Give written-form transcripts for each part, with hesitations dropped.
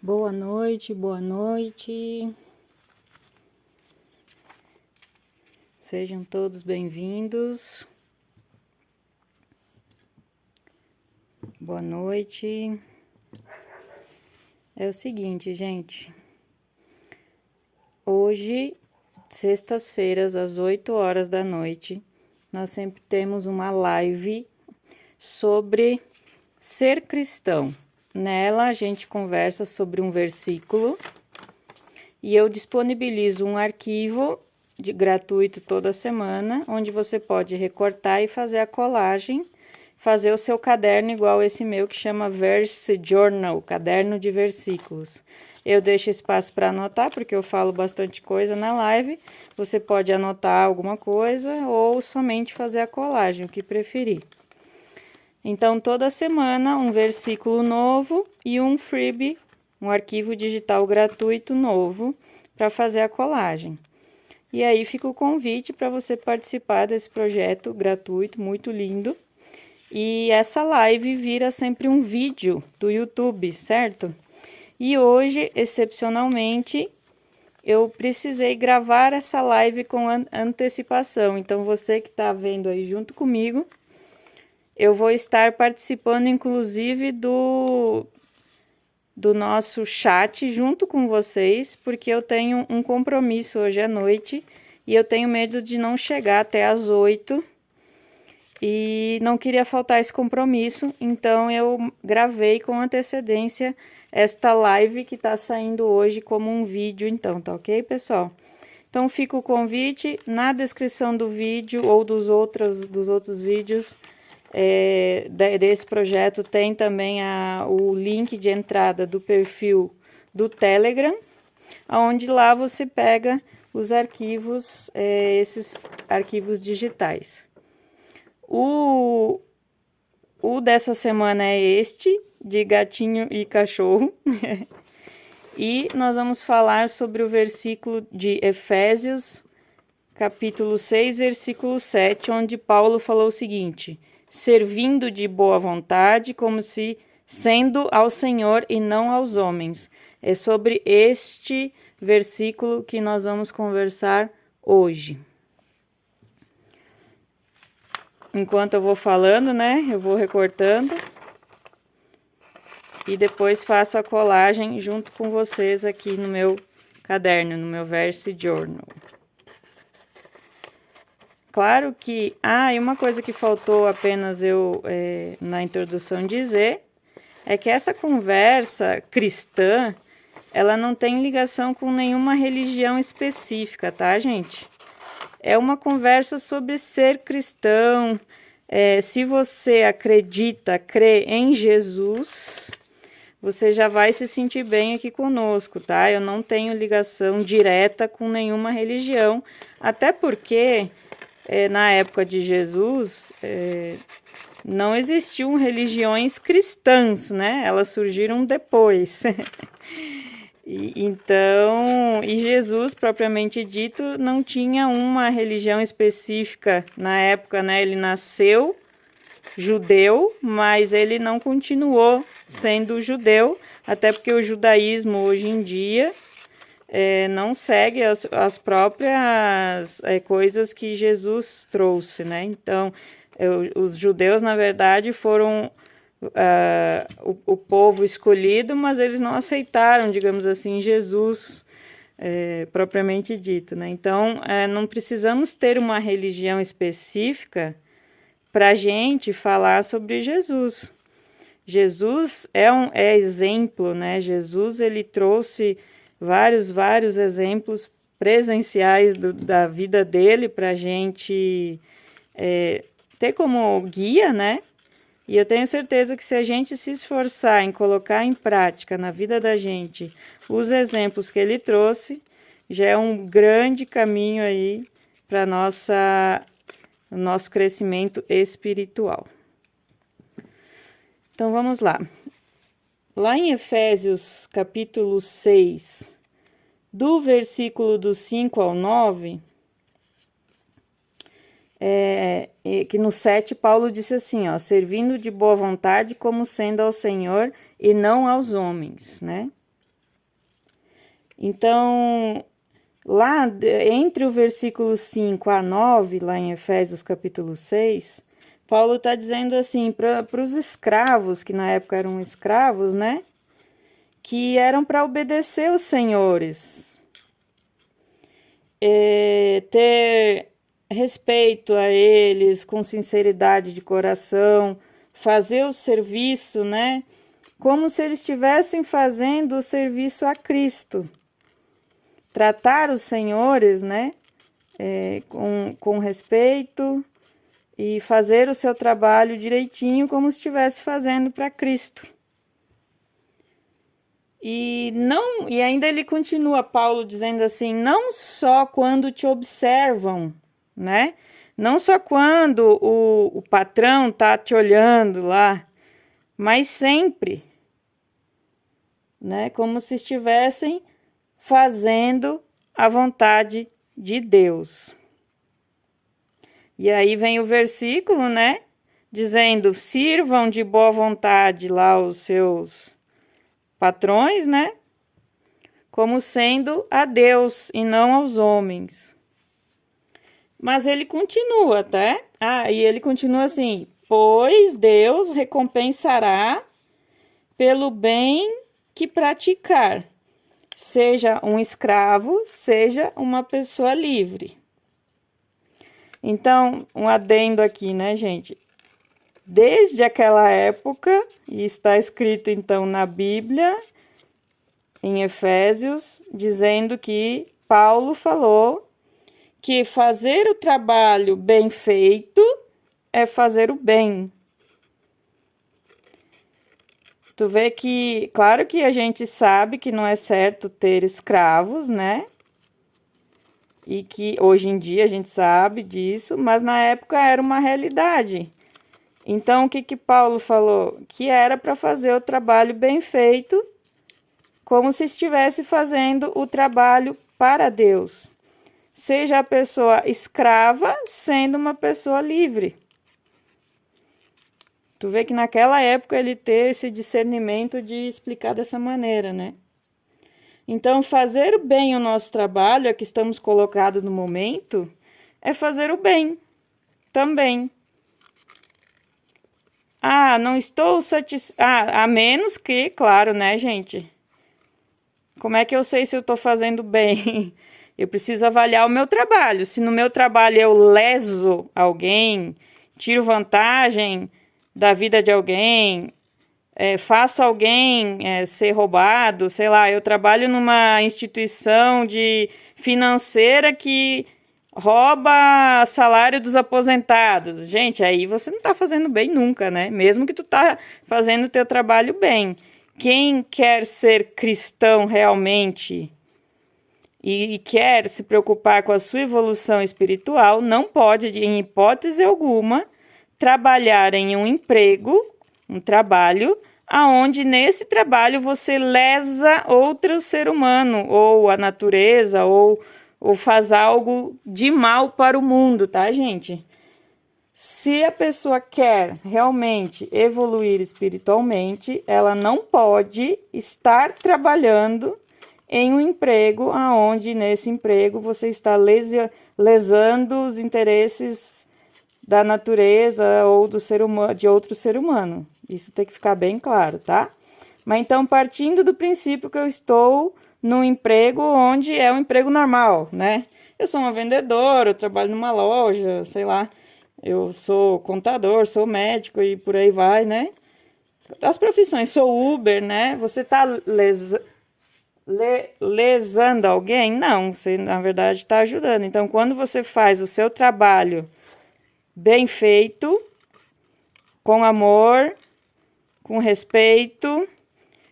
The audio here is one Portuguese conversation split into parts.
Boa noite, boa noite. Sejam todos bem-vindos. Boa noite. É o seguinte, gente. Hoje, sextas-feiras, às 8 horas da noite, nós sempre temos uma live sobre ser cristão. Nela, a gente conversa sobre um versículo e eu disponibilizo um arquivo gratuito toda semana, onde você pode recortar e fazer a colagem, fazer o seu caderno igual esse meu que chama Verse Journal, caderno de versículos. Eu deixo espaço para anotar, porque eu falo bastante coisa na live. Você pode anotar alguma coisa ou somente fazer a colagem, o que preferir. Então, toda semana, um versículo novo e um freebie, um arquivo digital gratuito novo, para fazer a colagem. E aí fica o convite para você participar desse projeto gratuito, muito lindo. E essa live vira sempre um vídeo do YouTube, certo? E hoje, excepcionalmente, eu precisei gravar essa live com antecipação. Então, você que está vendo aí junto comigo, eu vou estar participando, inclusive, do nosso chat junto com vocês, porque eu tenho um compromisso hoje à noite e eu tenho medo de não chegar até às 8 e não queria faltar esse compromisso, então eu gravei com antecedência esta live que tá saindo hoje como um vídeo, então, tá ok, pessoal? Então, fica o convite na descrição do vídeo ou dos outros vídeos desse projeto, tem também o link de entrada do perfil do Telegram, onde lá você pega os arquivos, esses arquivos digitais. O dessa semana é este, de gatinho e cachorro. E nós vamos falar sobre o versículo de Efésios, capítulo 6, versículo 7, onde Paulo falou o seguinte: servindo de boa vontade, como se sendo ao Senhor e não aos homens. É sobre este versículo que nós vamos conversar hoje. Enquanto eu vou falando, né, eu vou recortando e depois faço a colagem junto com vocês aqui no meu caderno, no meu Verse Journal. Claro que... e uma coisa que faltou apenas eu, na introdução, dizer, é que essa conversa cristã, ela não tem ligação com nenhuma religião específica, tá, gente? É uma conversa sobre ser cristão. Se você acredita, crê em Jesus, você já vai se sentir bem aqui conosco, tá? Eu não tenho ligação direta com nenhuma religião, até porque... na época de Jesus, não existiam religiões cristãs, né? Elas surgiram depois. E Jesus, propriamente dito, não tinha uma religião específica na época, né? Ele nasceu judeu, mas ele não continuou sendo judeu, até porque o judaísmo hoje em dia... não segue as próprias coisas que Jesus trouxe, né? Então, os judeus, na verdade, foram o povo escolhido, mas eles não aceitaram, digamos assim, Jesus propriamente dito, né? Então, não precisamos ter uma religião específica para a gente falar sobre Jesus. Jesus é exemplo, né? Jesus, ele trouxe vários exemplos presenciais da vida dele para a gente ter como guia, né? E eu tenho certeza que se a gente se esforçar em colocar em prática na vida da gente os exemplos que ele trouxe, já é um grande caminho aí para o nosso crescimento espiritual. Então, vamos lá. Lá em Efésios, capítulo 6, do versículo do 5 ao 9, que no 7, Paulo disse assim, ó, servindo de boa vontade como sendo ao Senhor e não aos homens, né? Então, lá entre o versículo 5 a 9, lá em Efésios capítulo 6, Paulo está dizendo assim, para os escravos, que na época eram escravos, né? Que eram para obedecer os senhores, ter respeito a eles, com sinceridade de coração, fazer o serviço, né? Como se eles estivessem fazendo o serviço a Cristo. Tratar os senhores, né? Com respeito e fazer o seu trabalho direitinho, como se estivesse fazendo para Cristo. E ainda ele continua, Paulo, dizendo assim, não só quando te observam, né? Não só quando o patrão tá te olhando lá, mas sempre, né? Como se estivessem fazendo a vontade de Deus. E aí vem o versículo, né? Dizendo, sirvam de boa vontade lá os seus patrões, né? Como sendo a Deus e não aos homens. Mas ele continua, até. E ele continua assim, pois Deus recompensará pelo bem que praticar, seja um escravo, seja uma pessoa livre. Então, um adendo aqui, né, gente? Desde aquela época, e está escrito então na Bíblia, em Efésios, dizendo que Paulo falou que fazer o trabalho bem feito é fazer o bem. Tu vê que, claro que a gente sabe que não é certo ter escravos, né? E que hoje em dia a gente sabe disso, mas na época era uma realidade. Então, o que Paulo falou? Que era para fazer o trabalho bem feito, como se estivesse fazendo o trabalho para Deus. Seja a pessoa escrava, sendo uma pessoa livre. Tu vê que naquela época ele teve esse discernimento de explicar dessa maneira, né? Então, fazer bem o nosso trabalho, é que estamos colocados no momento, é fazer o bem também. Não estou satisfeito. A menos que, claro, né, gente? Como é que eu sei se eu estou fazendo bem? Eu preciso avaliar o meu trabalho. Se no meu trabalho eu leso alguém, tiro vantagem da vida de alguém, faço alguém ser roubado, sei lá, eu trabalho numa instituição financeira que rouba salário dos aposentados. Gente, aí você não tá fazendo bem nunca, né? Mesmo que tu tá fazendo o teu trabalho bem. Quem quer ser cristão realmente e quer se preocupar com a sua evolução espiritual, não pode, em hipótese alguma, trabalhar em um emprego, um trabalho, aonde nesse trabalho você lesa outro ser humano, ou a natureza, ou faz algo de mal para o mundo, tá, gente? Se a pessoa quer realmente evoluir espiritualmente, ela não pode estar trabalhando em um emprego aonde nesse emprego você está lesando os interesses da natureza ou do ser humano, de outro ser humano. Isso tem que ficar bem claro, tá? Mas então, partindo do princípio que eu estou num emprego onde é um emprego normal, né? Eu sou uma vendedora, eu trabalho numa loja, sei lá, eu sou contador, sou médico e por aí vai, né? As profissões, sou Uber, né? Você tá lesando alguém? Não, você na verdade está ajudando. Então, quando você faz o seu trabalho bem feito, com amor, com respeito,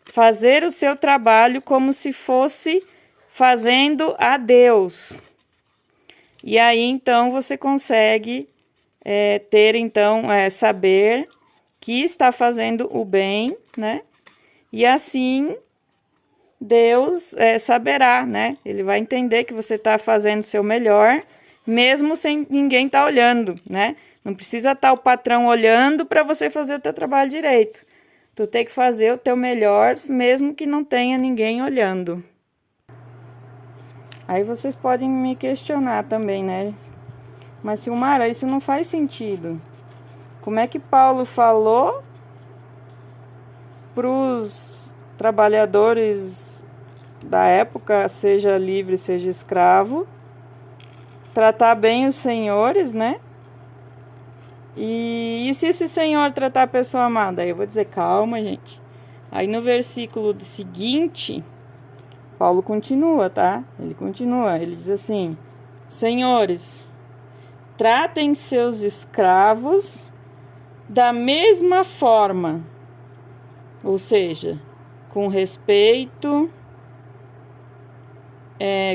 fazer o seu trabalho como se fosse fazendo a Deus. E aí, então, você consegue ter, então, saber que está fazendo o bem, né? E assim, Deus saberá, né? Ele vai entender que você está fazendo o seu melhor, mesmo sem ninguém estar olhando, né? Não precisa estar o patrão olhando para você fazer o teu trabalho direito. Tu tem que fazer o teu melhor, mesmo que não tenha ninguém olhando. Aí vocês podem me questionar também, né? Mas, Silmara, isso não faz sentido. Como é que Paulo falou para os trabalhadores da época, seja livre, seja escravo, tratar bem os senhores, né? E se esse senhor tratar a pessoa amada? Aí eu vou dizer, calma, gente. Aí no versículo seguinte, Paulo continua, tá? Ele continua, ele diz assim: senhores, tratem seus escravos da mesma forma, ou seja, com respeito,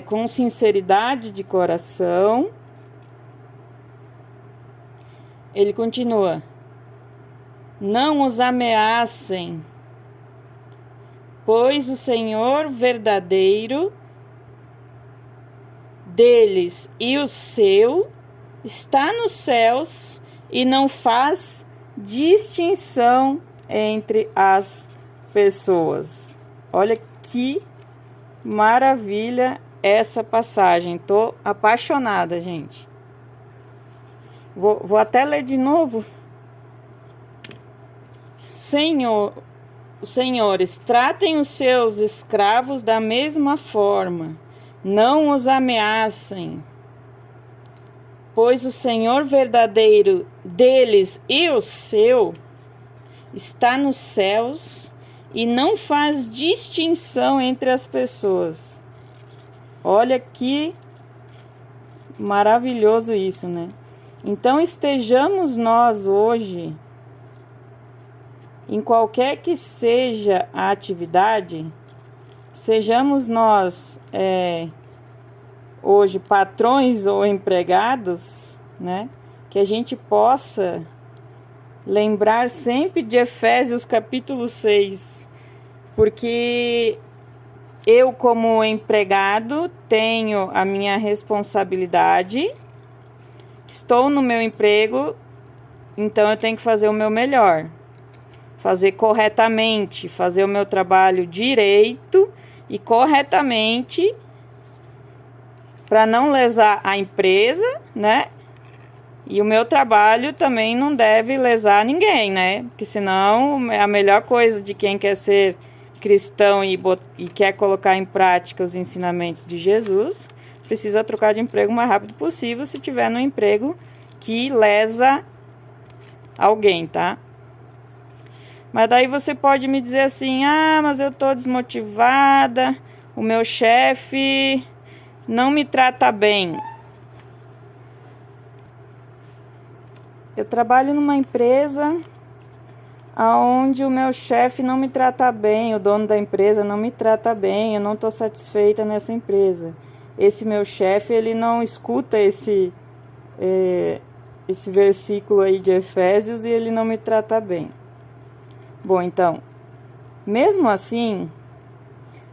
com sinceridade de coração. Ele continua: não os ameacem, pois o Senhor verdadeiro deles e o seu está nos céus e não faz distinção entre as pessoas. Olha que maravilha essa passagem. Tô apaixonada, gente. Vou até ler de novo. Os senhores, tratem os seus escravos da mesma forma. Não os ameacem, pois o Senhor verdadeiro deles e o seu está nos céus e não faz distinção entre as pessoas. Olha que maravilhoso isso, né? Então estejamos nós hoje, em qualquer que seja a atividade, sejamos nós hoje patrões ou empregados, né? Que a gente possa lembrar sempre de Efésios capítulo 6, porque eu, como empregado, tenho a minha responsabilidade, estou no meu emprego, então eu tenho que fazer o meu melhor, fazer corretamente, fazer o meu trabalho direito e corretamente, para não lesar a empresa, né? E o meu trabalho também não deve lesar ninguém, né? Porque senão a melhor coisa de quem quer ser cristão e quer colocar em prática os ensinamentos de Jesus, precisa trocar de emprego o mais rápido possível se tiver no emprego que lesa alguém, tá? Mas daí você pode me dizer assim: ah, mas eu tô desmotivada, o meu chefe não me trata bem. Eu trabalho numa empresa onde o meu chefe não me trata bem, o dono da empresa não me trata bem, eu não estou satisfeita nessa empresa. Esse meu chefe, ele não escuta esse versículo aí de Efésios e ele não me trata bem. Bom, então, mesmo assim,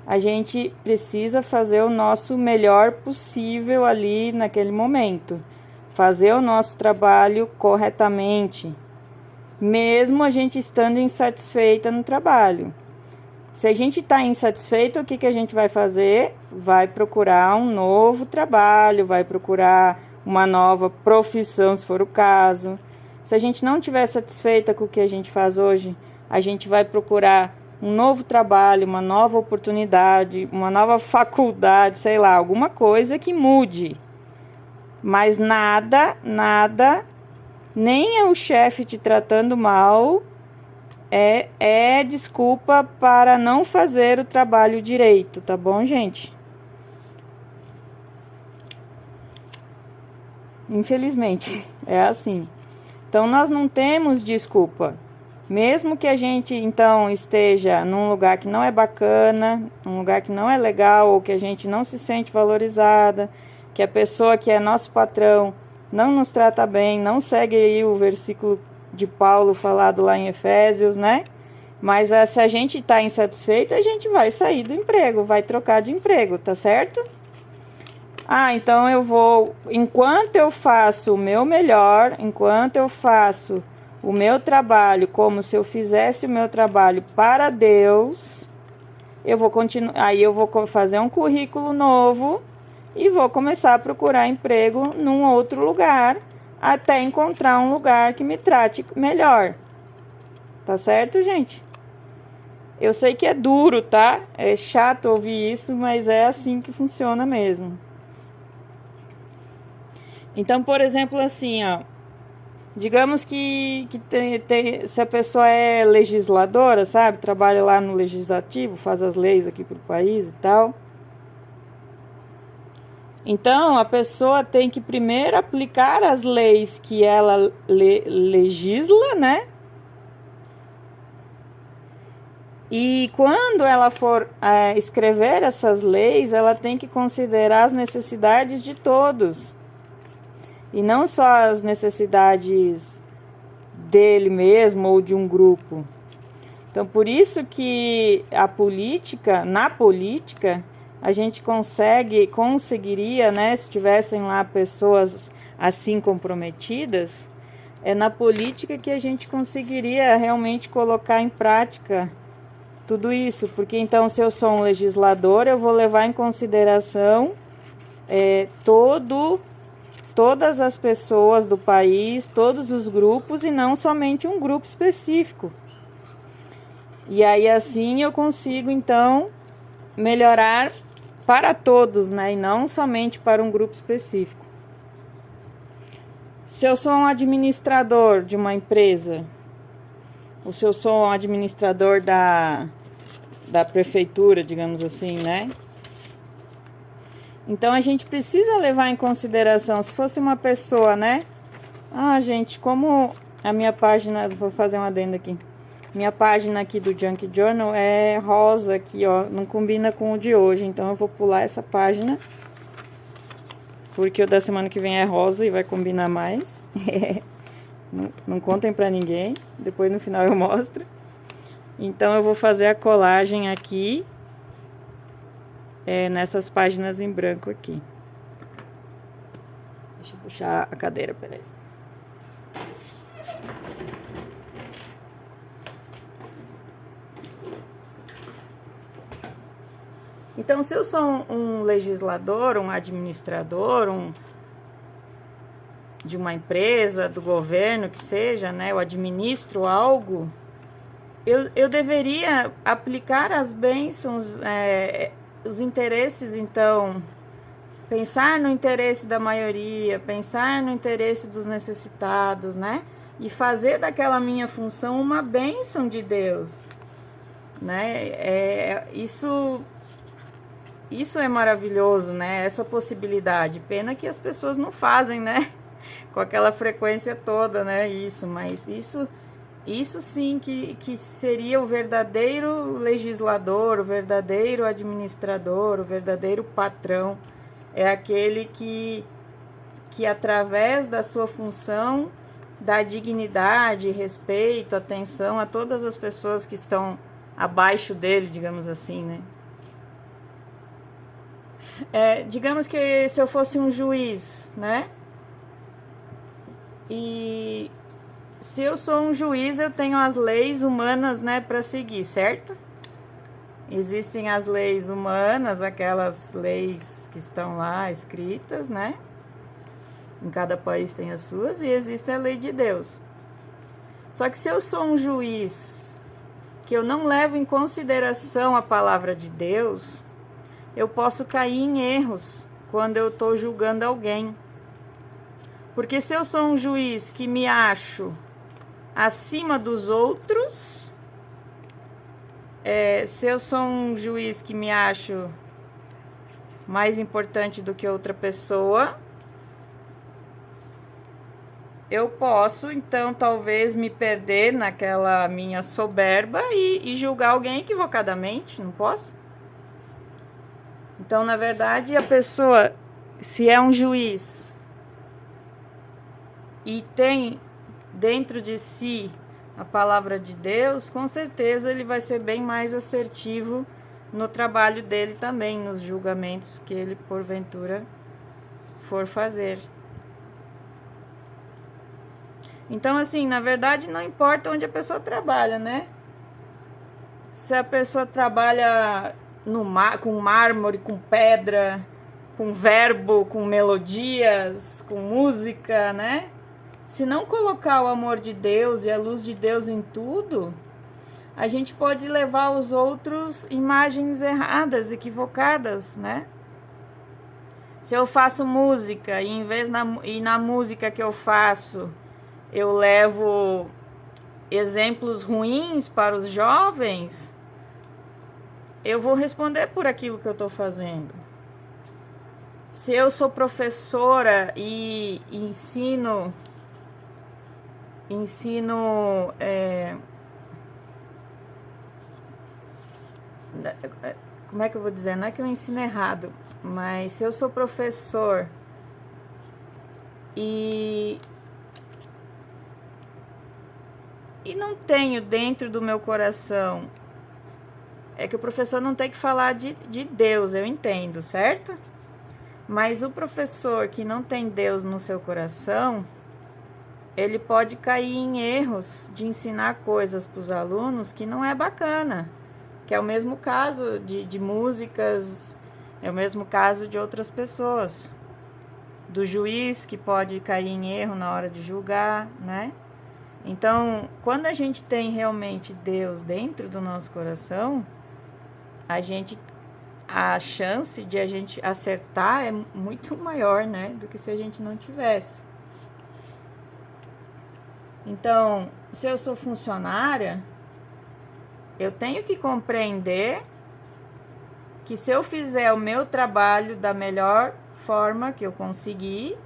a gente precisa fazer o nosso melhor possível ali naquele momento. Fazer o nosso trabalho corretamente, mesmo a gente estando insatisfeita no trabalho. Se a gente está insatisfeito, o que a gente vai fazer? Vai procurar um novo trabalho, vai procurar uma nova profissão, se for o caso. Se a gente não estiver satisfeita com o que a gente faz hoje, a gente vai procurar um novo trabalho, uma nova oportunidade, uma nova faculdade, sei lá, alguma coisa que mude. Mas nada, nem o chefe te tratando mal é desculpa para não fazer o trabalho direito, tá bom, gente? Infelizmente, é assim. Então, nós não temos desculpa. Mesmo que a gente, então, esteja num lugar que não é bacana, num lugar que não é legal, ou que a gente não se sente valorizada, que a pessoa que é nosso patrão não nos trata bem, não segue aí o versículo de Paulo falado lá em Efésios, né? Mas se a gente está insatisfeito, a gente vai sair do emprego, vai trocar de emprego, tá certo? Ah, então enquanto eu faço o meu melhor, enquanto eu faço o meu trabalho como se eu fizesse o meu trabalho para Deus, eu vou continuar, aí eu vou fazer um currículo novo e vou começar a procurar emprego num outro lugar até encontrar um lugar que me trate melhor. Tá certo, gente? Eu sei que é duro, tá? É chato ouvir isso, mas é assim que funciona mesmo. Então, por exemplo, assim, ó, digamos que se a pessoa é legisladora, sabe? Trabalha lá no legislativo, faz as leis aqui pro país e tal. Então, a pessoa tem que primeiro aplicar as leis que ela legisla, né? E quando ela for escrever essas leis, ela tem que considerar as necessidades de todos. E não só as necessidades dele mesmo ou de um grupo. Então, por isso que na política, a gente conseguiria, né, se tivessem lá pessoas assim comprometidas, é na política que a gente conseguiria realmente colocar em prática tudo isso, porque então se eu sou um legislador, eu vou levar em consideração todas as pessoas do país, todos os grupos e não somente um grupo específico. E aí assim eu consigo então melhorar para todos, né, e não somente para um grupo específico. Se eu sou um administrador de uma empresa, ou se eu sou um administrador da prefeitura, digamos assim, né? Então a gente precisa levar em consideração, se fosse uma pessoa, né? Gente, como a minha página, vou fazer um adendo aqui. Minha página aqui do Junk Journal é rosa aqui, ó, não combina com o de hoje, então eu vou pular essa página, porque o da semana que vem é rosa e vai combinar mais. Não contem pra ninguém, depois no final eu mostro. Então eu vou fazer a colagem aqui, nessas páginas em branco aqui. Deixa eu puxar a cadeira, peraí. Então, se eu sou um legislador, um administrador, de uma empresa, do governo, que seja, né? Eu administro algo, eu deveria aplicar as bênçãos, os interesses, então, pensar no interesse da maioria, pensar no interesse dos necessitados, né? E fazer daquela minha função uma bênção de Deus, né? Isso é maravilhoso, né? Essa possibilidade. Pena que as pessoas não fazem, né? Com aquela frequência toda, né? Mas isso sim que seria o verdadeiro legislador, o verdadeiro administrador, o verdadeiro patrão. É aquele que através da sua função dá dignidade, respeito, atenção a todas as pessoas que estão abaixo dele, digamos assim, né? Digamos que se eu fosse um juiz, né? E se eu sou um juiz, eu tenho as leis humanas, né, para seguir, certo? Existem as leis humanas, aquelas leis que estão lá escritas, né? Em cada país tem as suas, e existe a lei de Deus. Só que se eu sou um juiz que eu não levo em consideração a palavra de Deus, eu posso cair em erros quando eu estou julgando alguém. Porque se eu sou um juiz que me acho acima dos outros, se eu sou um juiz que me acho mais importante do que outra pessoa, eu posso, então, talvez me perder naquela minha soberba e julgar alguém equivocadamente, não posso? Então, na verdade, a pessoa, se é um juiz e tem dentro de si a palavra de Deus, com certeza ele vai ser bem mais assertivo no trabalho dele também, nos julgamentos que ele porventura for fazer. Então, assim, na verdade, não importa onde a pessoa trabalha, né? Se a pessoa trabalha com mármore, com pedra, com verbo, com melodias, com música, né? Se não colocar o amor de Deus e a luz de Deus em tudo, a gente pode levar os outros imagens erradas, equivocadas, né? Se eu faço música e em vez na música que eu faço, eu levo exemplos ruins para os jovens, eu vou responder por aquilo que eu estou fazendo. Se eu sou professora e ensino como é que eu vou dizer? Não é que eu ensino errado, mas se eu sou professor e não tenho dentro do meu coração, é que o professor não tem que falar de Deus, eu entendo, certo? Mas o professor que não tem Deus no seu coração, ele pode cair em erros de ensinar coisas para os alunos que não é bacana, que é o mesmo caso de músicas, é o mesmo caso de outras pessoas, do juiz que pode cair em erro na hora de julgar, né? Então, quando a gente tem realmente Deus dentro do nosso coração, a chance de a gente acertar é muito maior, né, do que se a gente não tivesse. Então, se eu sou funcionária, eu tenho que compreender que se eu fizer o meu trabalho da melhor forma que eu conseguir,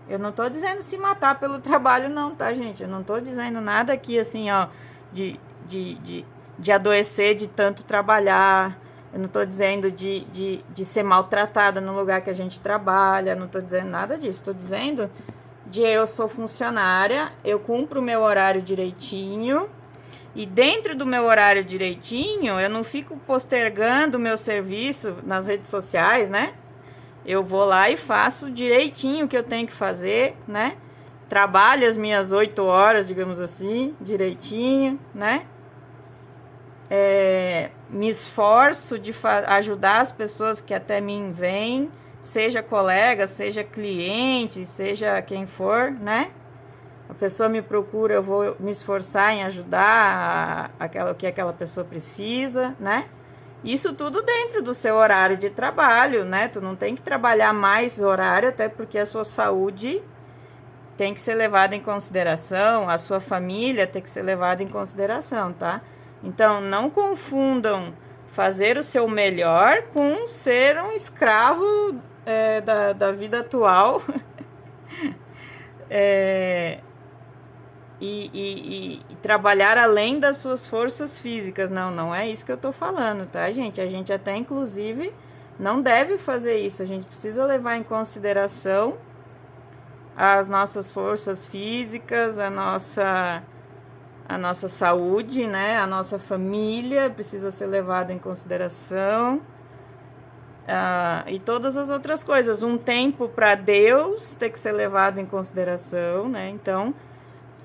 eu não tô dizendo se matar pelo trabalho não, tá, gente? Eu não tô dizendo nada aqui, assim, ó, de adoecer de tanto trabalhar. Eu não tô dizendo de ser maltratada no lugar que a gente trabalha. Não tô dizendo nada disso. Tô dizendo eu sou funcionária, eu cumpro o meu horário direitinho. E dentro do meu horário direitinho, eu não fico postergando o meu serviço nas redes sociais, né? Eu vou lá e faço direitinho o que eu tenho que fazer, né? Trabalho as minhas 8 horas, digamos assim, direitinho, né? Me esforço de ajudar as pessoas que até mim vêm, seja colega, seja cliente, seja quem for, né? A pessoa me procura, eu vou me esforçar em ajudar o que aquela pessoa precisa, né? Isso tudo dentro do seu horário de trabalho, né? Tu não tem que trabalhar mais horário, até porque a sua saúde tem que ser levada em consideração, a sua família tem que ser levada em consideração, tá? Então, não confundam fazer o seu melhor com ser um escravo da vida atual. E trabalhar além das suas forças físicas. Não é isso que eu tô falando, tá, gente? A gente até, inclusive, não deve fazer isso. A gente precisa levar em consideração as nossas forças físicas, a nossa saúde, né? A nossa família precisa ser levada em consideração. E todas as outras coisas. Um tempo para Deus tem que ser levado em consideração, né? Então,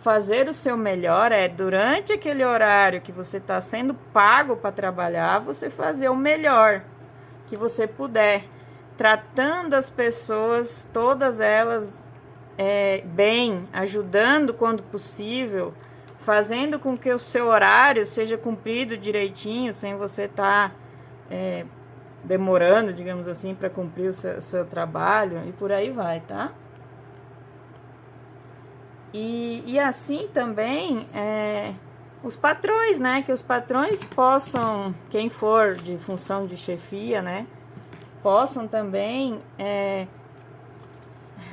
fazer o seu melhor durante aquele horário que você está sendo pago para trabalhar, você fazer o melhor que você puder, tratando as pessoas, todas elas bem, ajudando quando possível, fazendo com que o seu horário seja cumprido direitinho, sem você estar demorando, digamos assim, para cumprir o seu trabalho, e por aí vai, tá? E assim também os patrões, né? Que os patrões possam, quem for de função de chefia, né? Possam também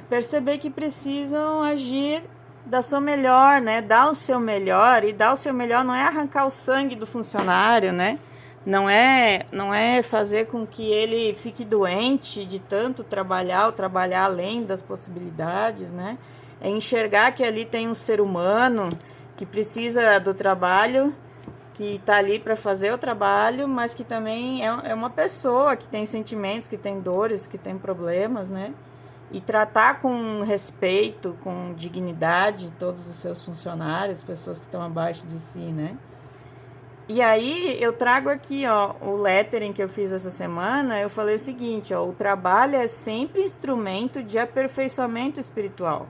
perceber que precisam agir da sua melhor, né? Dar o seu melhor, e dar o seu melhor não é arrancar o sangue do funcionário, né? Não é fazer com que ele fique doente de tanto trabalhar ou trabalhar além das possibilidades, né? É enxergar que ali tem um ser humano que precisa do trabalho, que está ali para fazer o trabalho, mas que também é uma pessoa que tem sentimentos, que tem dores, que tem problemas, né? E tratar com respeito, com dignidade todos os seus funcionários, pessoas que estão abaixo de si, né? E aí eu trago aqui, ó, o lettering que eu fiz essa semana. Eu falei o seguinte, ó, o trabalho é sempre instrumento de aperfeiçoamento espiritual.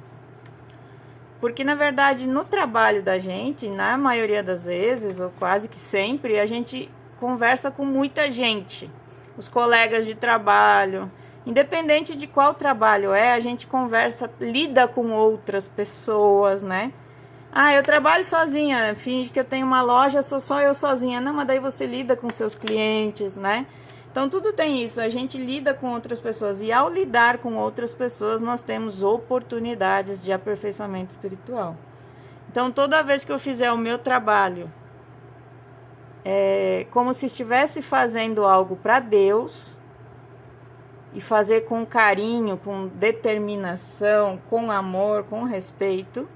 Porque, na verdade, no trabalho da gente, na maioria das vezes, ou quase que sempre, a gente conversa com muita gente. Os colegas de trabalho, independente de qual trabalho é, a gente conversa, lida com outras pessoas, né? Ah, eu trabalho sozinha, finge que eu tenho uma loja, sou só eu sozinha. Não, mas daí você lida com seus clientes, né? Então, tudo tem isso, a gente lida com outras pessoas. E ao lidar com outras pessoas, nós temos oportunidades de aperfeiçoamento espiritual. Então, toda vez que eu fizer o meu trabalho, como se estivesse fazendo algo para Deus, e fazer com carinho, com determinação, com amor, com respeito,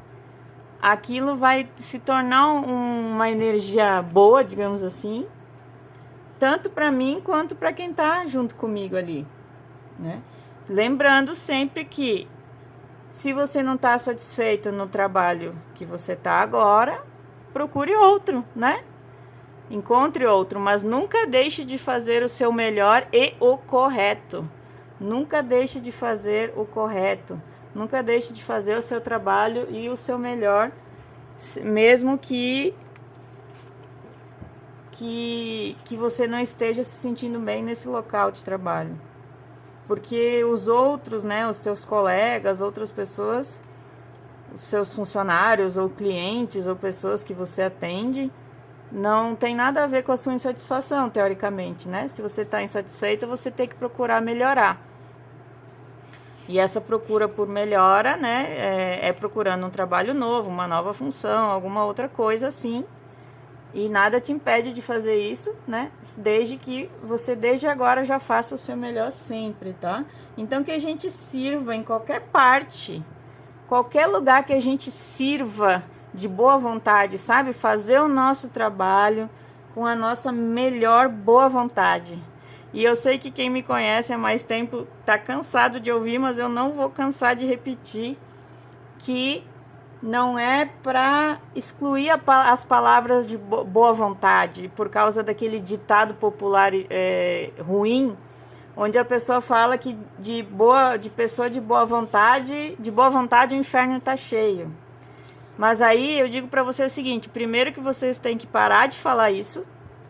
aquilo vai se tornar uma energia boa, digamos assim, tanto para mim quanto para quem está junto comigo ali, né? Lembrando sempre que se você não está satisfeito no trabalho que você está agora, procure outro, né? Encontre outro, mas nunca deixe de fazer o seu melhor e o correto. Nunca deixe de fazer o correto. Nunca deixe de fazer o seu trabalho e o seu melhor, mesmo que você não esteja se sentindo bem nesse local de trabalho. Porque os outros, né, os teus colegas, outras pessoas, os seus funcionários ou clientes ou pessoas que você atende, não tem nada a ver com a sua insatisfação, teoricamente, né? Se você está insatisfeito, você tem que procurar melhorar. E essa procura por melhora, né, é procurando um trabalho novo, uma nova função, alguma outra coisa assim. E nada te impede de fazer isso, né? Desde que você, desde agora, já faça o seu melhor sempre, tá? Então, que a gente sirva em qualquer parte, qualquer lugar que a gente sirva de boa vontade, sabe? Fazer o nosso trabalho com a nossa melhor boa vontade. E eu sei que quem me conhece há mais tempo tá cansado de ouvir, mas eu não vou cansar de repetir que não é para excluir as palavras de boa vontade, por causa daquele ditado popular ruim, onde a pessoa fala que de pessoa de boa vontade o inferno está cheio. Mas aí eu digo para você o seguinte, primeiro que vocês têm que parar de falar isso,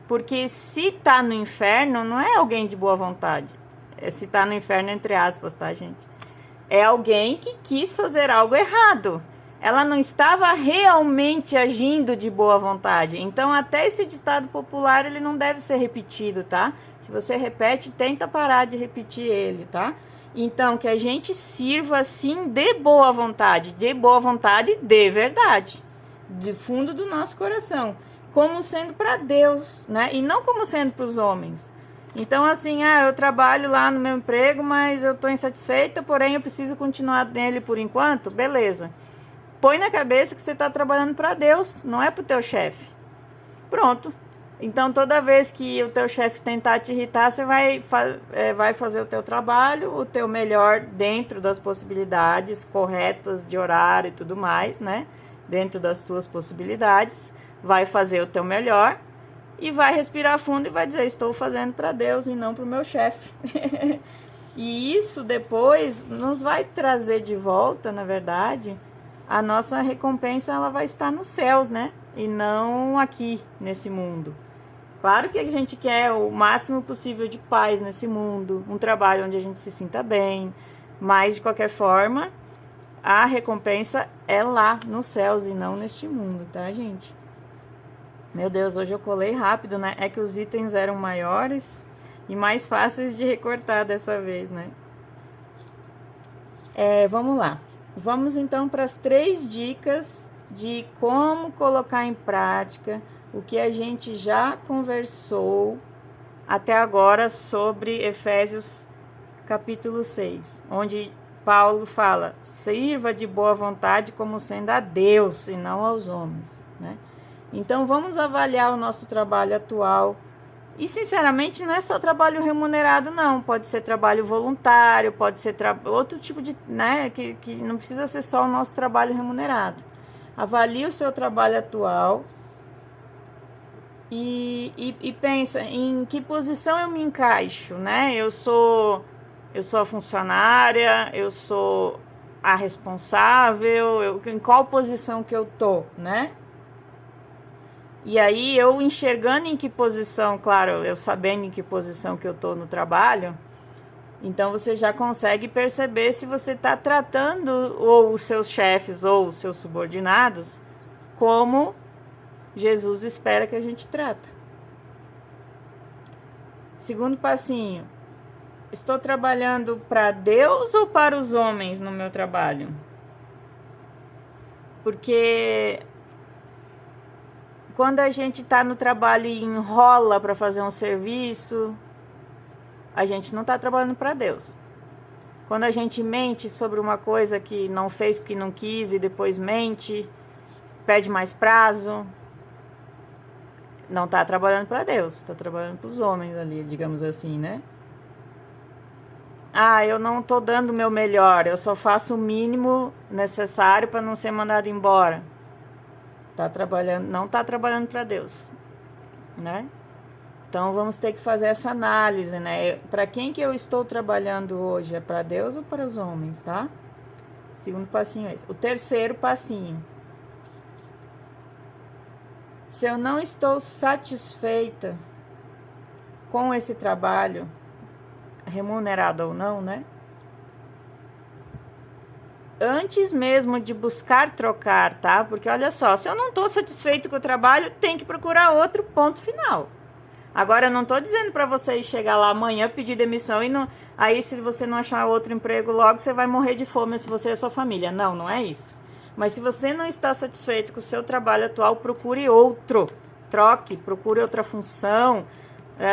porque se tá no inferno, não é alguém de boa vontade. Se tá no inferno, entre aspas, tá, gente? É alguém que quis fazer algo errado. Ela não estava realmente agindo de boa vontade. Então, até esse ditado popular, ele não deve ser repetido, tá? Se você repete, tenta parar de repetir ele, tá? Então, que a gente sirva, assim, de boa vontade de verdade, de fundo do nosso coração, como sendo para Deus, né? E não como sendo para os homens. Então, assim, eu trabalho lá no meu emprego, mas eu estou insatisfeita, porém eu preciso continuar nele por enquanto, beleza. Põe na cabeça que você está trabalhando para Deus, não é para o teu chefe. Pronto. Então, toda vez que o teu chefe tentar te irritar, você vai fazer o teu trabalho, o teu melhor dentro das possibilidades corretas de horário e tudo mais, né? Dentro das tuas possibilidades, vai fazer o teu melhor e vai respirar fundo e vai dizer, estou fazendo para Deus e não para o meu chefe. E isso depois nos vai trazer de volta, na verdade, a nossa recompensa, ela vai estar nos céus, né? E não aqui, nesse mundo. Claro que a gente quer o máximo possível de paz nesse mundo, um trabalho onde a gente se sinta bem, mas, de qualquer forma, a recompensa é lá nos céus e não neste mundo, tá, gente? Meu Deus, hoje eu colei rápido, né? É que os itens eram maiores e mais fáceis de recortar dessa vez, né? Vamos lá. Vamos então para as 3 dicas de como colocar em prática o que a gente já conversou até agora sobre Efésios capítulo 6, onde Paulo fala, sirva de boa vontade como sendo a Deus e não aos homens, né? Então vamos avaliar o nosso trabalho atual. E, sinceramente, não é só trabalho remunerado, não. Pode ser trabalho voluntário, pode ser outro tipo de... né? Que não precisa ser só o nosso trabalho remunerado. Avalie o seu trabalho atual e pensa em que posição eu me encaixo, né? Eu sou a funcionária, eu sou a responsável, em qual posição que eu tô, né? E aí eu enxergando em que posição, claro, eu sabendo em que posição que eu tô no trabalho, então você já consegue perceber se você está tratando ou os seus chefes ou os seus subordinados como Jesus espera que a gente trata. Segundo passinho, estou trabalhando para Deus ou para os homens no meu trabalho? Porque quando a gente está no trabalho e enrola para fazer um serviço, a gente não está trabalhando para Deus. Quando a gente mente sobre uma coisa que não fez porque não quis e depois mente, pede mais prazo, não está trabalhando para Deus, está trabalhando para os homens ali, digamos assim, né? Ah, eu não estou dando o meu melhor, eu só faço o mínimo necessário para não ser mandado embora. Tá trabalhando, não está trabalhando para Deus, né? Então vamos ter que fazer essa análise, né? Para quem que eu estou trabalhando hoje? É para Deus ou para os homens, tá? O segundo passinho é esse. O terceiro passinho. Se eu não estou satisfeita com esse trabalho, remunerado ou não, né? Antes mesmo de buscar trocar, tá? Porque olha só, se eu não estou satisfeito com o trabalho, tem que procurar outro, ponto final. Agora, eu não estou dizendo para vocês chegar lá amanhã, pedir demissão e não... Aí, se você não achar outro emprego logo, você vai morrer de fome se você e a sua família. Não, não é isso. Mas se você não está satisfeito com o seu trabalho atual, procure outro. Troque, procure outra função.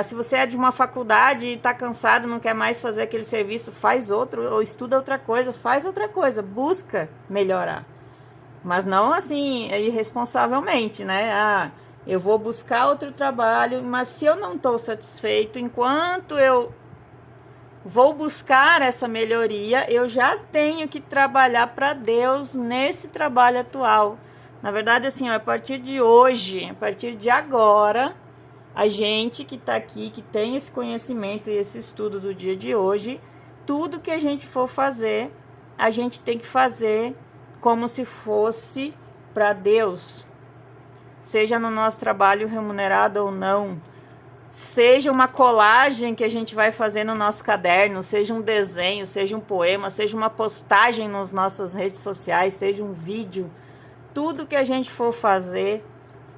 Se você é de uma faculdade e está cansado, não quer mais fazer aquele serviço, faz outro, ou estuda outra coisa, faz outra coisa, busca melhorar. Mas não assim, irresponsavelmente, né? Eu vou buscar outro trabalho, mas se eu não estou satisfeito, enquanto eu vou buscar essa melhoria, eu já tenho que trabalhar para Deus nesse trabalho atual. Na verdade, assim, a partir de hoje, a partir de agora, a gente que está aqui, que tem esse conhecimento e esse estudo do dia de hoje, tudo que a gente for fazer, a gente tem que fazer como se fosse para Deus. Seja no nosso trabalho remunerado ou não, seja uma colagem que a gente vai fazer no nosso caderno, seja um desenho, seja um poema, seja uma postagem nas nossas redes sociais, seja um vídeo, tudo que a gente for fazer,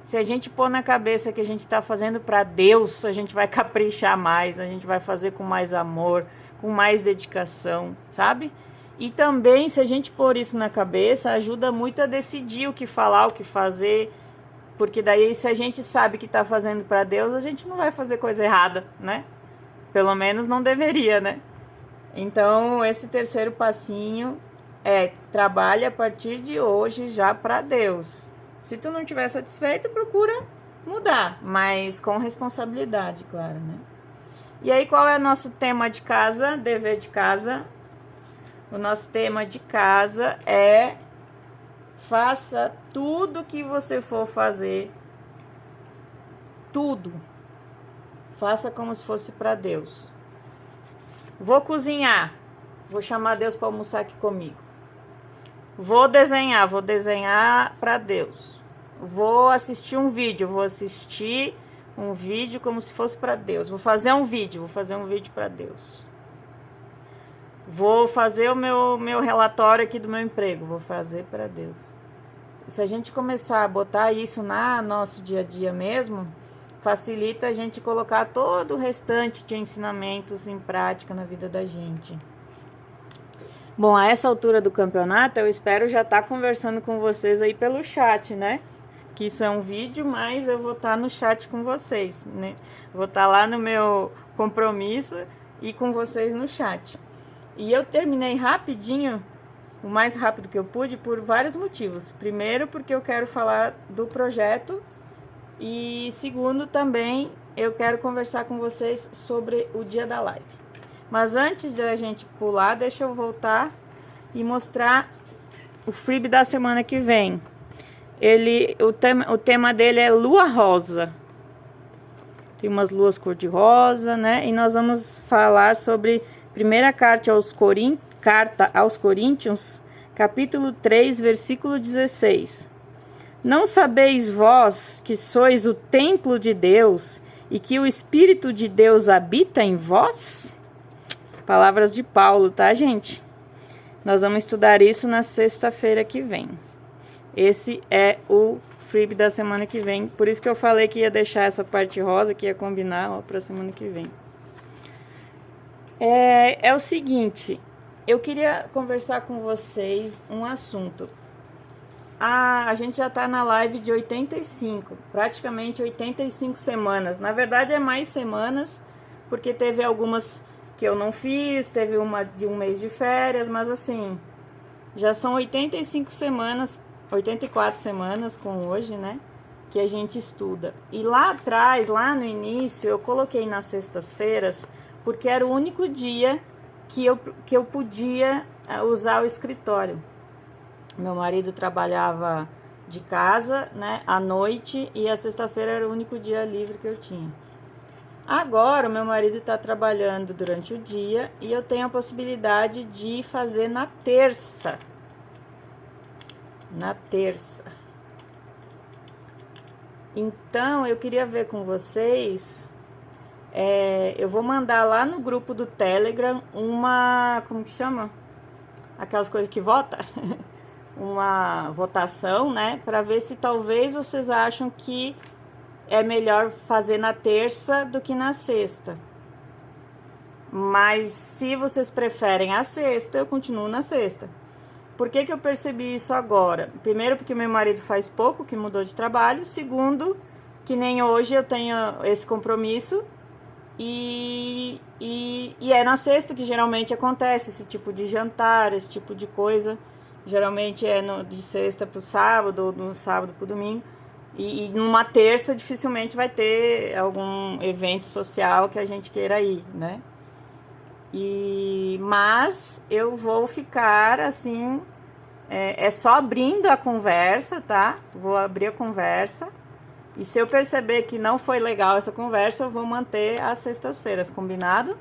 se a gente pôr na cabeça que a gente está fazendo para Deus, a gente vai caprichar mais, a gente vai fazer com mais amor, com mais dedicação, sabe? E também, se a gente pôr isso na cabeça, ajuda muito a decidir o que falar, o que fazer, porque daí, se a gente sabe que está fazendo para Deus, a gente não vai fazer coisa errada, né? Pelo menos não deveria, né? Então, esse terceiro passinho é trabalhe a partir de hoje já para Deus. Se tu não estiver satisfeito, procura mudar, mas com responsabilidade, claro, né? E aí, qual é o nosso tema de casa, dever de casa? O nosso tema de casa é: faça tudo que você for fazer, tudo. Faça como se fosse para Deus. Vou cozinhar, vou chamar Deus para almoçar aqui comigo. Vou desenhar para Deus. Vou assistir um vídeo, como se fosse para Deus. Vou fazer um vídeo para Deus. Vou fazer o meu relatório aqui do meu emprego, vou fazer para Deus. Se a gente começar a botar isso no nosso dia a dia mesmo, facilita a gente colocar todo o restante de ensinamentos em prática na vida da gente. Bom, a essa altura do campeonato, eu espero já estar conversando com vocês aí pelo chat, né? Que isso é um vídeo, mas eu vou estar no chat com vocês, né? Vou estar lá no meu compromisso e com vocês no chat. E eu terminei rapidinho, o mais rápido que eu pude, por vários motivos. Primeiro, porque eu quero falar do projeto. E segundo, também, eu quero conversar com vocês sobre o dia da live. Mas antes de a gente pular, deixa eu voltar e mostrar o freebie da semana que vem. O tema dele é Lua Rosa. tem umas luas cor-de-rosa, né? E nós vamos falar sobre primeira carta aos Coríntios, capítulo 3, versículo 16. Não sabeis vós que sois o templo de Deus e que o Espírito de Deus habita em vós? Palavras de Paulo, tá, gente? Nós vamos estudar isso na sexta-feira que vem. Esse é o freebie da semana que vem. Por isso que eu falei que ia deixar essa parte rosa, que ia combinar para a semana que vem. É o seguinte, eu queria conversar com vocês um assunto. A gente já está na live de 85, praticamente 85 semanas. Na verdade, é mais semanas, porque teve algumas que eu não fiz, teve uma de um mês de férias, mas assim, já são 85 semanas, 84 semanas com hoje, né, que a gente estuda. E lá atrás, lá no início, eu coloquei nas sextas-feiras, porque era o único dia que eu podia usar o escritório. Meu marido trabalhava de casa, né, à noite, e a sexta-feira era o único dia livre que eu tinha. Agora, o meu marido está trabalhando durante o dia e eu tenho a possibilidade de fazer na terça. Na terça. Então, eu queria ver com vocês. Eu vou mandar lá no grupo do Telegram uma. Como que chama? Aquelas coisas que vota? Uma votação, né? Para ver se talvez vocês acham que é melhor fazer na terça do que na sexta. Mas se vocês preferem a sexta, eu continuo na sexta. Por que eu percebi isso agora? Primeiro, porque meu marido faz pouco que mudou de trabalho. Segundo, que nem hoje eu tenho esse compromisso. E é na sexta que geralmente acontece esse tipo de jantar, esse tipo de coisa. Geralmente é de sexta para o sábado, ou do sábado para o domingo. E numa terça dificilmente vai ter algum evento social que a gente queira ir, né? Mas eu vou ficar assim, só abrindo a conversa, tá? Vou abrir a conversa. E se eu perceber que não foi legal essa conversa, eu vou manter as sextas-feiras, combinado?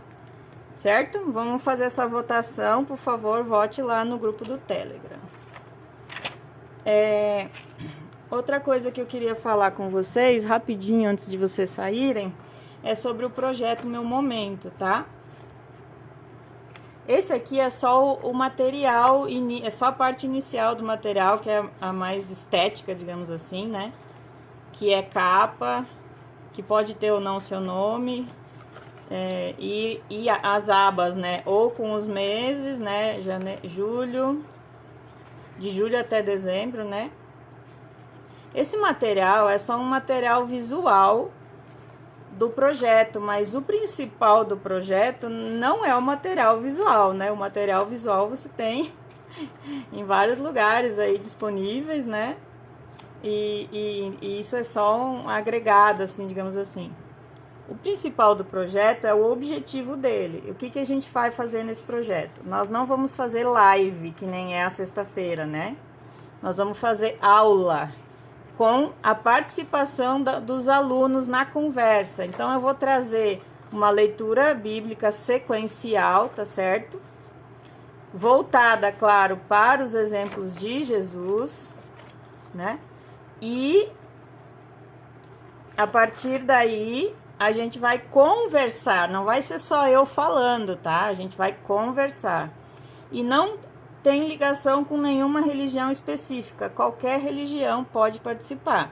Certo? Vamos fazer essa votação, por favor, vote lá no grupo do Telegram. Outra coisa que eu queria falar com vocês, rapidinho, antes de vocês saírem, é sobre o projeto Meu Momento, tá? Esse aqui é só o material, é só a parte inicial do material, que é a mais estética, digamos assim, né? Que é capa, que pode ter ou não seu nome, e as abas, né? Ou com os meses, né? Julho, de julho até dezembro, né? Esse material é só um material visual do projeto, mas o principal do projeto não é o material visual, né? O material visual você tem em vários lugares aí disponíveis, né? E isso é só um agregado, assim, digamos assim. O principal do projeto é o objetivo dele. O que a gente vai fazer nesse projeto? Nós não vamos fazer live, que nem é a sexta-feira, né? Nós vamos fazer aula com a participação dos alunos na conversa. Então, eu vou trazer uma leitura bíblica sequencial, tá certo? Voltada, claro, para os exemplos de Jesus, né? E a partir daí, a gente vai conversar. Não vai ser só eu falando, tá? A gente vai conversar. E não tem ligação com nenhuma religião específica. Qualquer religião pode participar.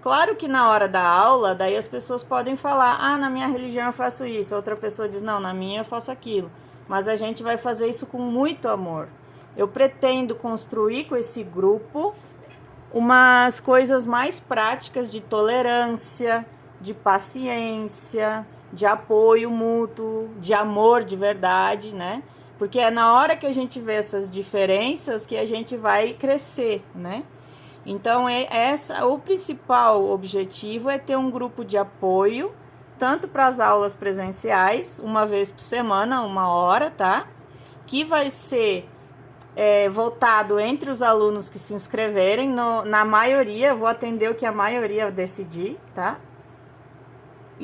Claro que na hora da aula, daí as pessoas podem falar: ah, na minha religião eu faço isso. Outra pessoa diz: não, na minha eu faço aquilo. Mas a gente vai fazer isso com muito amor. Eu pretendo construir com esse grupo umas coisas mais práticas de tolerância, de paciência, de apoio mútuo, de amor de verdade, né? Porque é na hora que a gente vê essas diferenças que a gente vai crescer, né? Então, o principal objetivo é ter um grupo de apoio, tanto para as aulas presenciais, uma vez por semana, 1 hora, tá? Que vai ser voltado entre os alunos que se inscreverem. Na maioria, eu vou atender o que a maioria decidir, tá?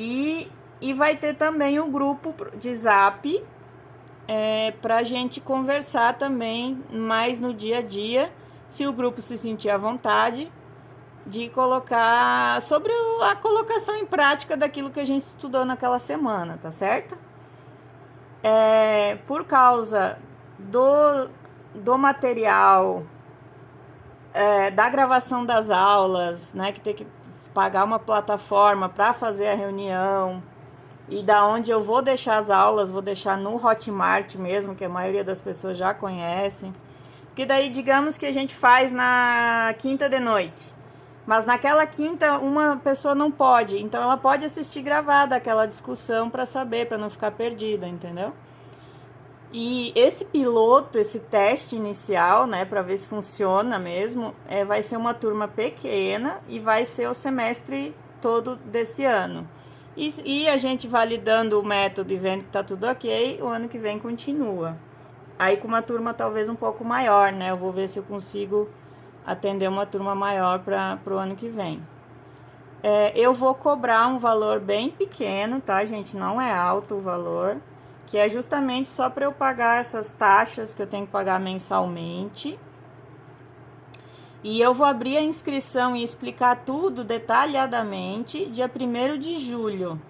E vai ter também o grupo de Zap, pra gente conversar também mais no dia a dia, se o grupo se sentir à vontade, de colocar sobre a colocação em prática daquilo que a gente estudou naquela semana, tá certo? Por causa do material, da gravação das aulas, né, que tem que pagar uma plataforma para fazer a reunião, e da onde eu vou deixar as aulas, vou deixar no Hotmart mesmo, que a maioria das pessoas já conhecem. Porque daí, digamos que a gente faz na quinta de noite, mas naquela quinta uma pessoa não pode, então ela pode assistir gravada aquela discussão para saber, para não ficar perdida, entendeu? E esse piloto, esse teste inicial, né, para ver se funciona mesmo, vai ser uma turma pequena e vai ser o semestre todo desse ano. E a gente validando o método e vendo que tá tudo ok, o ano que vem continua. Aí com uma turma talvez um pouco maior, né? Eu vou ver se eu consigo atender uma turma maior para o ano que vem. Eu vou cobrar um valor bem pequeno, tá, gente? Não é alto o valor, que é justamente só para eu pagar essas taxas que eu tenho que pagar mensalmente. E eu vou abrir a inscrição e explicar tudo detalhadamente dia 1º de julho.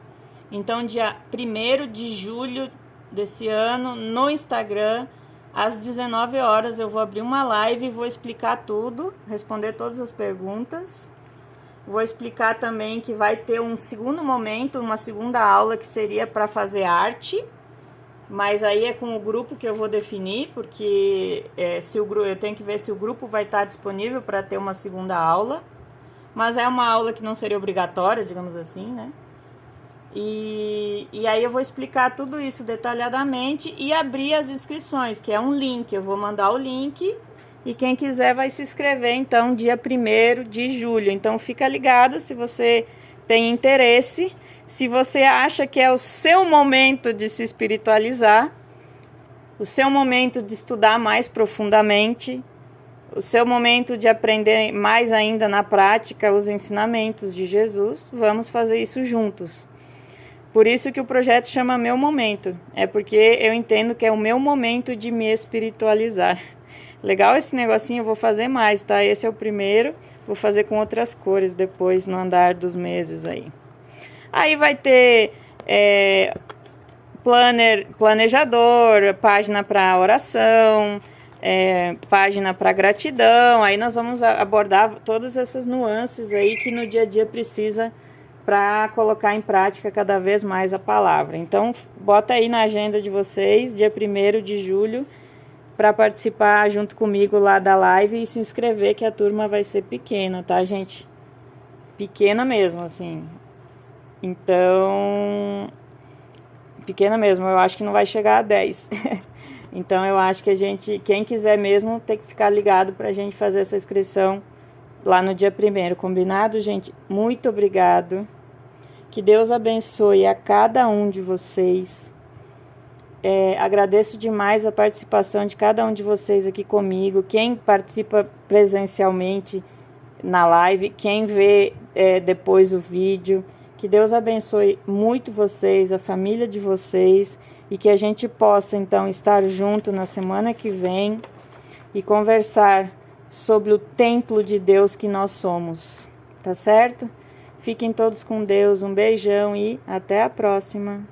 Então, dia 1º de julho desse ano, no Instagram, às 19 horas, eu vou abrir uma live e vou explicar tudo, responder todas as perguntas. Vou explicar também que vai ter um segundo momento, uma segunda aula que seria para fazer arte, mas aí é com o grupo que eu vou definir, porque eu tenho que ver se o grupo vai estar disponível para ter uma segunda aula, mas é uma aula que não seria obrigatória, digamos assim, né? E aí eu vou explicar tudo isso detalhadamente e abrir as inscrições, que é um link. Eu vou mandar o link e quem quiser vai se inscrever, então, dia 1º de julho. Então, fica ligado se você tem interesse, se você acha que é o seu momento de se espiritualizar, o seu momento de estudar mais profundamente, o seu momento de aprender mais ainda na prática os ensinamentos de Jesus. Vamos fazer isso juntos. Por isso que o projeto chama Meu Momento. É porque eu entendo que é o meu momento de me espiritualizar. Legal esse negocinho, eu vou fazer mais, tá? Esse é o primeiro, vou fazer com outras cores depois no andar dos meses aí. Aí vai ter planejador, página para oração, página para gratidão. Aí nós vamos abordar todas essas nuances aí que no dia a dia precisa para colocar em prática cada vez mais a palavra. Então, bota aí na agenda de vocês, dia 1º de julho, para participar junto comigo lá da live e se inscrever, que a turma vai ser pequena, tá, gente? Pequena mesmo, assim. Então, pequena mesmo, eu acho que não vai chegar a 10. Então, eu acho que quem quiser mesmo, tem que ficar ligado para a gente fazer essa inscrição lá no dia 1º, combinado, gente? Muito obrigado. Que Deus abençoe a cada um de vocês. Agradeço demais a participação de cada um de vocês aqui comigo. Quem participa presencialmente na live, quem vê depois o vídeo. Que Deus abençoe muito vocês, a família de vocês. E que a gente possa, então, estar junto na semana que vem e conversar sobre o templo de Deus que nós somos. Tá certo? Fiquem todos com Deus, um beijão e até a próxima.